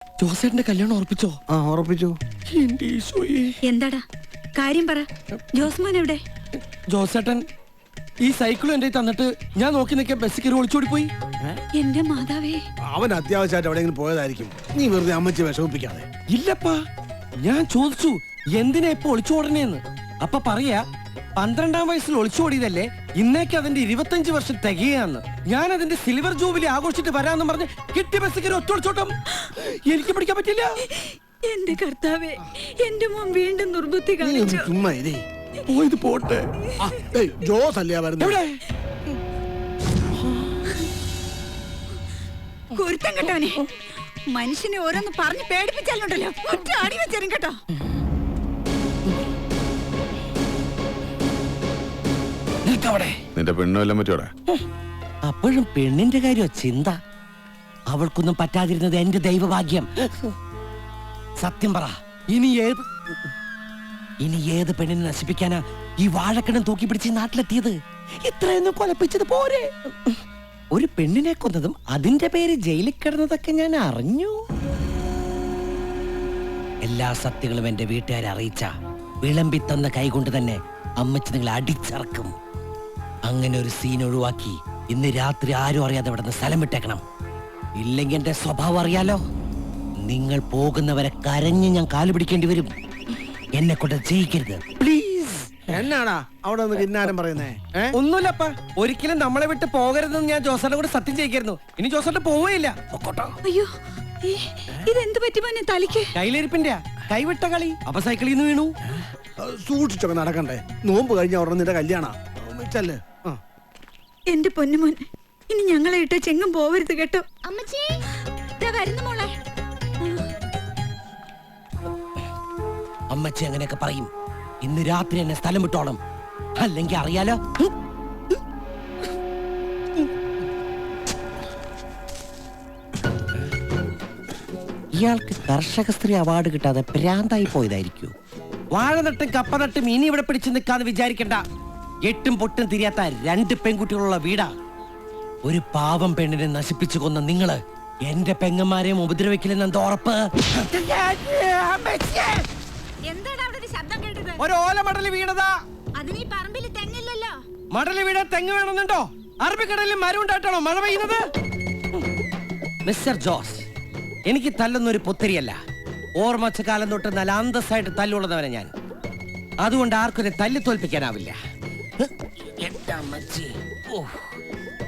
ജോസേട്ടന്റെ കല്യാണം ഉറപ്പിച്ചോ? ആ ഉറപ്പിച്ചു. എന്റെ ഈശോയെ. എന്താടാ കാര്യം പറ. ജോസ്മാൻ എവിടെ? ജോസേട്ടൻ ഈ സൈക്കിളും എന്റെ തന്നിട്ട് ഞാൻ നോക്കി നിൽക്കാൻ ബസ് കയറി ഒളിച്ചോടി പോയി. എന്റെ മാതാവേ, അവൻ അത്യാവശ്യമായിട്ട് എവിടെയെങ്കിലും പോയതായിരിക്കും. നീ വെറുതെ അമ്മച്ചി വിഷമിപ്പിക്കാതെ. ഇല്ലപ്പാ, ഞാൻ ചോദിച്ചു എന്തിനാ ഇപ്പൊ ഒളിച്ചോടണേന്ന്. അപ്പൊ പറയാ 12-ാം വയസ്സിൽ ഒളിച്ചോടിയതല്ലേ, ഇന്നേക്ക് അതിന്റെ 25 വർഷം തികയാന്ന്. ഞാൻ അതിന്റെ സിൽവർ ജൂബിലി ആഘോഷിച്ചിട്ട് വരാന്ന് പറഞ്ഞ് കിട്ടിയ ബസ് കയറി ഒറ്റോടിച്ചോട്ടം. എനിക്ക് പിടിക്കാൻ പറ്റില്ല. എന്റെ കർത്താവേ, എന്റെ മോൻ വീണ്ടും ദുർബുദ്ധി കാണിച്ചു. ചുമ്മാ ഇതേ പോയത് പോട്ടെ. ജോസ് അല്ലേ വരുന്നത്? കുരുത്തം കേട്ടവനെ, മനുഷ്യനെ ഓരോന്ന് പറഞ്ഞ് പേടിപ്പിച്ചാലുണ്ടല്ലോ ഒറ്റ അടി വെച്ചേരും കേട്ടോ. നിന്റെ പെണ്ണുമെല്ലാം പറ്റോടാ? അപ്പോഴും പെണ്ണിന്റെ കാര്യോ ചിന്ത. അവൾക്കൊന്നും പറ്റാതിരുന്നത് എന്റെ ദൈവഭാഗ്യം. സത്യം പറ, ഇനി ഏത് പെണ്ണിനെ നശിപ്പിക്കാനാ ഈ വാഴക്കണം തൂക്കി പിടിച്ച് നാട്ടിലെത്തിയത്? ഇത്രയൊന്നും കൊലപ്പിച്ചത് പോരെ. ഒരു പെണ്ണിനെ കൊന്നതും അതിന്റെ പേര് ജയിലിൽ കിടന്നതൊക്കെ ഞാൻ അറിഞ്ഞു. എല്ലാ സത്യങ്ങളും എന്റെ വീട്ടുകാരെ അറിയിച്ച വിളമ്പി തന്ന കൈകൊണ്ട് തന്നെ അമ്മച്ചി നിങ്ങളെ അടിച്ചറക്കും. അങ്ങനെ ഒരു സീൻ ഒഴിവാക്കി ഇന്ന് രാത്രി ആരും അറിയാതെ ഇവിടെ നിന്ന് സ്ഥലം വിട്ടേക്കണം. ഇല്ലെങ്കിൽ എന്റെ സ്വഭാവം അറിയാലോ. നിങ്ങൾ പോകുന്നവരെ കരഞ്ഞ് ഞാൻ കാല് പിടിക്കേണ്ടി വരും. എന്നെ കൊണ്ട് ചെയ്യിക്കരുത് പ്ലീസ്. എന്നാടാ അവിടെ നിന്ന് കിന്നാരം പറയുന്നേ? ഒന്നുമില്ലപ്പാ, ഒരിക്കലും നമ്മളെ വിട്ട് പോകരുതെന്ന് ഞാൻ ജോസേട്ടനെ കൂടെ സത്യം ചെയ്യിക്കായിരുന്നു. ഇനി ജോസേട്ടൻ പോവുകയില്ല. അയ്യോ, ഇതെന്ത് പറ്റി മോനെ തലയ്ക്ക്? കയ്യിലിരിപ്പിന്റെ കൈവിട്ട കളി. അപ്പൊ സൈക്കിളിൽ നിന്ന് വീണു. സൂക്ഷിച്ചൊക്കെ നടക്കണ്ടേ? നോമ്പ് കഴിഞ്ഞ ഉടനെ നിന്റെ കല്യാണ. എന്റെ പൊന്നുമോൻ, ഇനി ഞങ്ങളെ ഇട്ട് ചെങ്ങും പോവരുത് കേട്ടോ. അമ്മച്ചി വരുന്ന മോളെ. അമ്മച്ചി അങ്ങനെയൊക്കെ പറയും. ഇന്ന് രാത്രി എന്നെ സ്ഥലം വിട്ടോണം, അല്ലെങ്കിൽ അറിയാലോ. ഇയാൾക്ക് കർഷക സ്ത്രീ അവാർഡ് കിട്ടാതെ ഭ്രാന്തായി പോയതായിരിക്കൂ. വാഴ നട്ടും കപ്പ നട്ടും ഇനി ഇവിടെ പിടിച്ചു നിൽക്കാന്ന് വിചാരിക്കണ്ട. എട്ടും പൊട്ടും തിരിയാത്ത 2 പെൺകുട്ടികളുള്ള വീടാ. ഒരു പാവം പെണ്ണിനെ നശിപ്പിച്ചു കൊന്ന നിങ്ങള് എന്റെ പെങ്ങന്മാരെയും ഉപദ്രവിക്കില്ലെന്ന് എന്താ ഉറപ്പ്? എന്താണ് അവിടെ ഒരു ശബ്ദം കേട്ടത്? ഒരു ഓല മടല് വീണതാ. അതിന് ഈ പറമ്പിൽ തെങ്ങില്ലല്ലോ. മടല് വീടാൻ തെങ്ങ് വേണമെന്നുണ്ടോ? അറബിക്കടലിൽ മരം ഉണ്ടായിട്ടാണോ മഴ പെയ്യുന്നത്? മിസ്റ്റർ ജോസ്, എനിക്ക് തല്ലുന്നൊരു പുത്തരിയല്ല. ഓർമ്മച്ച കാലം തൊട്ട് നല്ല അന്തസ്സായിട്ട് തല്ലുള്ളവനെ ഞാൻ. അതുകൊണ്ട് ആർക്കും തല്ലി തോൽപ്പിക്കാനാവില്ല.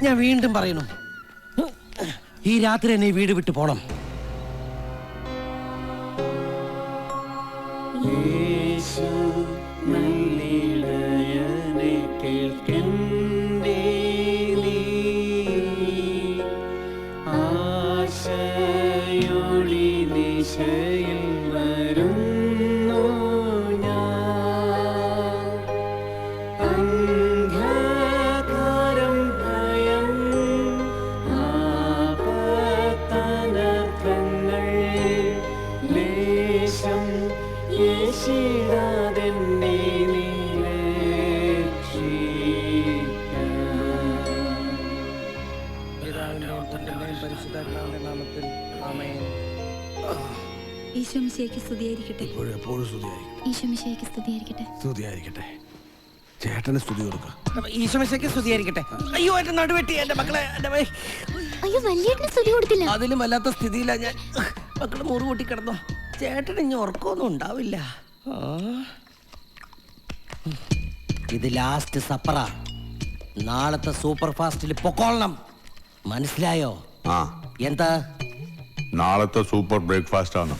ഞാൻ വീണ്ടും പറയുന്നു, ഈ രാത്രി എന്നെ വീട് വിട്ടു പോണം. ഈശോമിശിഹായ്ക്ക് സ്തുതിയായിരിക്കട്ടെ. എപ്പോഴും സ്തുതിയായിരിക്കട്ടെ. ഈശോമിശിഹായ്ക്ക് സ്തുതിയായിരിക്കട്ടെ. സ്തുതിയായിരിക്കട്ടെ. ചേട്ടന് സ്തുതി കൊടുക്കുക. ഈശോമിശിഹായ്ക്ക് സ്തുതിയായിരിക്കട്ടെ. അയ്യോ, എന്റെ നടുവെട്ടി, എന്റെ മക്കളെ. അയ്യോ, വലിയേട്ടന് സ്തുതി കൊടുത്തില്ല. അതിലും വല്ലാത്ത സ്ഥിതിയില്ല ഞാൻ. മക്കള് മുറി കൂട്ടി കിടന്നോ. ചേട്ടൻ ഇനി ഉറക്കമൊന്നും ഉണ്ടാവില്ല. ഇത് ലാസ്റ്റ് സപ്പറ. നാളത്തെ സൂപ്പർ ഫാസ്റ്റിൽ പൊക്കോളണം. മനസ്സിലായോ? ആ, എന്താ? നാളത്തെ സൂപ്പർ ബ്രേക്ക്ഫാസ്റ്റ് ആണ്.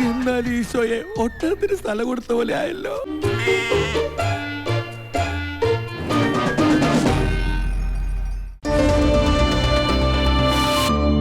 എന്നാൽ ഈശോയെ ഒട്ടത്തിന് സ്ഥലം കൊടുത്ത പോലെ ആയല്ലോ.